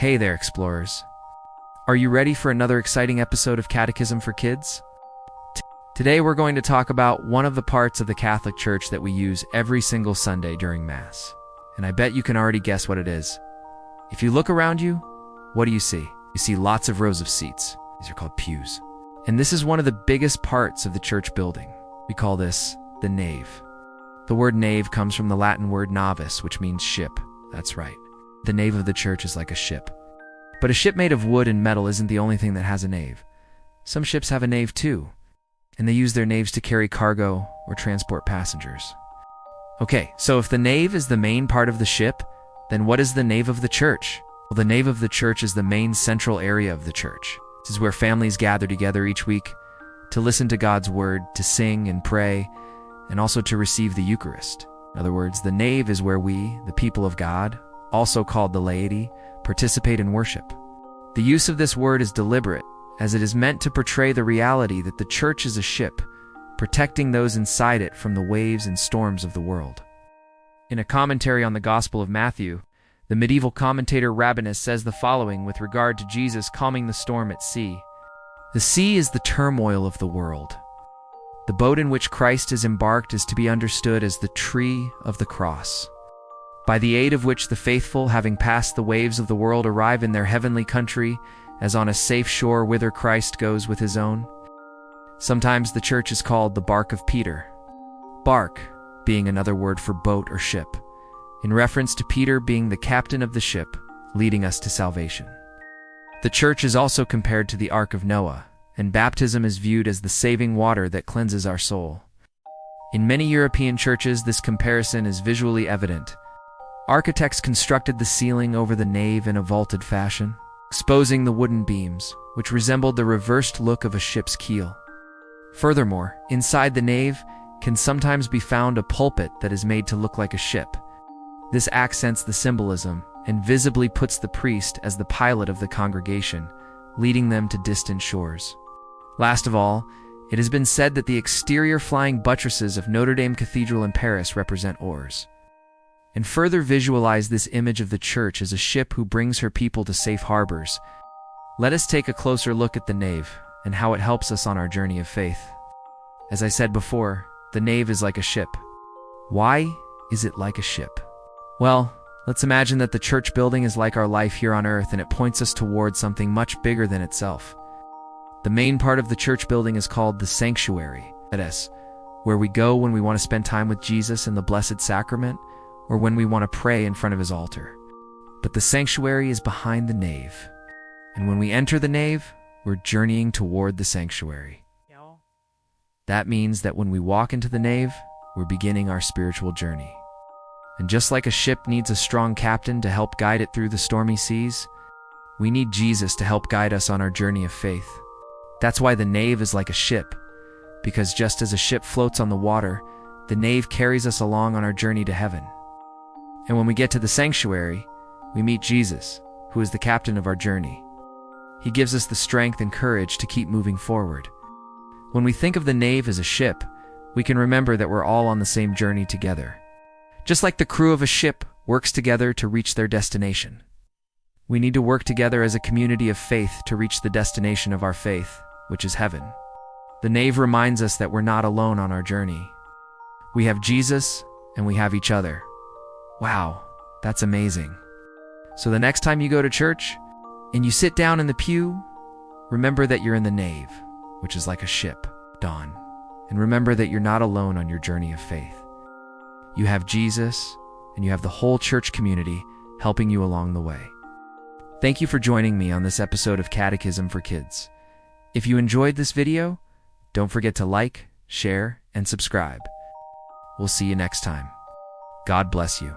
Hey there, explorers. Are you ready for another exciting episode of Catechism for Kids? Today we're going to talk about one of the parts of the Catholic Church that we use every single Sunday during Mass. And I bet you can already guess what it is. If you look around you, what do you see? You see lots of rows of seats. These are called pews. And this is one of the biggest parts of the church building. We call this the nave. The word nave comes from the Latin word navis, which means ship. That's right. The nave of the church is like a ship. But a ship made of wood and metal isn't the only thing that has a nave. Some ships have a nave too, and they use their naves to carry cargo or transport passengers. Okay, so if the nave is the main part of the ship, then what is the nave of the church? Well, the nave of the church is the main central area of the church. This is where families gather together each week to listen to God's word, to sing and pray, and also to receive the Eucharist. In other words, the nave is where we, the people of God, also called the laity, participate in worship. The use of this word is deliberate, as it is meant to portray the reality that the church is a ship, protecting those inside it from the waves and storms of the world. In a commentary on the Gospel of Matthew, the medieval commentator Rabanus says the following with regard to Jesus calming the storm at sea. The sea is the turmoil of the world. The boat in which Christ is embarked is to be understood as the tree of the cross, by the aid of which the faithful, having passed the waves of the world, arrive in their heavenly country, as on a safe shore whither Christ goes with his own. Sometimes the church is called the bark of Peter, bark being another word for boat or ship, in reference to Peter being the captain of the ship, leading us to salvation. The church is also compared to the Ark of Noah, and baptism is viewed as the saving water that cleanses our soul. In many European churches, this comparison is visually evident. Architects constructed the ceiling over the nave in a vaulted fashion, exposing the wooden beams, which resembled the reversed look of a ship's keel. Furthermore, inside the nave can sometimes be found a pulpit that is made to look like a ship. This accents the symbolism and visibly puts the priest as the pilot of the congregation, leading them to distant shores. Last of all, it has been said that the exterior flying buttresses of Notre Dame Cathedral in Paris represent oars. And further visualize this image of the church as a ship who brings her people to safe harbors, let us take a closer look at the nave and how it helps us on our journey of faith. As I said before, the nave is like a ship. Why is it like a ship? Well, let's imagine that the church building is like our life here on earth, and it points us towards something much bigger than itself. The main part of the church building is called the sanctuary, that is, where we go when we want to spend time with Jesus in the Blessed Sacrament, or when we want to pray in front of his altar. But the sanctuary is behind the nave. And when we enter the nave, we're journeying toward the sanctuary. That means that when we walk into the nave, we're beginning our spiritual journey. And just like a ship needs a strong captain to help guide it through the stormy seas, we need Jesus to help guide us on our journey of faith. That's why the nave is like a ship, because just as a ship floats on the water, the nave carries us along on our journey to heaven. And when we get to the sanctuary, we meet Jesus, who is the captain of our journey. He gives us the strength and courage to keep moving forward. When we think of the nave as a ship, we can remember that we're all on the same journey together. Just like the crew of a ship works together to reach their destination. We need to work together as a community of faith to reach the destination of our faith, which is heaven. The nave reminds us that we're not alone on our journey. We have Jesus and we have each other. Wow, that's amazing. So the next time you go to church and you sit down in the pew, remember that you're in the nave, which is like a ship, dawn. And remember that you're not alone on your journey of faith. You have Jesus and you have the whole church community helping you along the way. Thank you for joining me on this episode of Catechism for Kids. If you enjoyed this video, don't forget to like, share, and subscribe. We'll see you next time. God bless you.